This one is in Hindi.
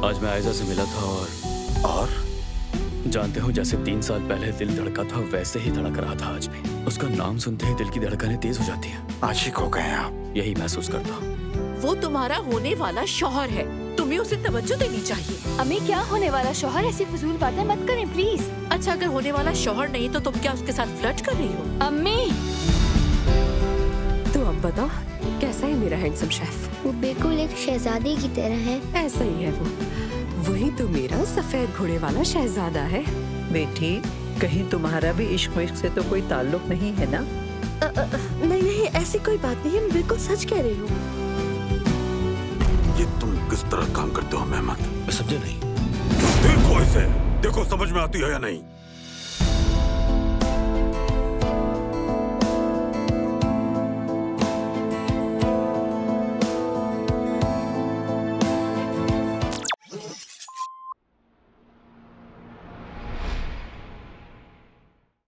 आज मैं आयजा से मिला था और जानते हो जैसे 3 साल पहले दिल धड़का था वैसे ही धड़क रहा था आज भी। उसका नाम सुनते ही दिल की धड़कनें तेज हो जाती हैं। आशिक हो गए आप? यही महसूस करता हूँ। वो तुम्हारा होने वाला शौहर है, तुम्हें उसे तवज्जो देनी चाहिए। अम्मी क्या होने वाला शौहर? ऐसी फजूल बातें मत करें प्लीज। अच्छा अगर होने वाला शौहर नहीं तो तुम क्या उसके साथ फ्लर्ट कर रही हो? अम्मी तो अब बताओ कैसा है मेरा हैंडसम शेफ? वो बिल्कुल एक शहजादी की तरह है। ऐसा ही है वो। वही तो मेरा सफेद घोड़े वाला शहजादा है। बेटी कहीं तुम्हारा भी इश्क विश्क से तो कोई ताल्लुक नहीं है ना? नहीं नहीं ऐसी कोई बात नहीं है, मैं बिल्कुल सच कह रही हूँ। ये तुम किस तरह काम करते हो मेहमत? मैं समझा नहीं। देखो इसे, देखो समझ में आती है या नहीं?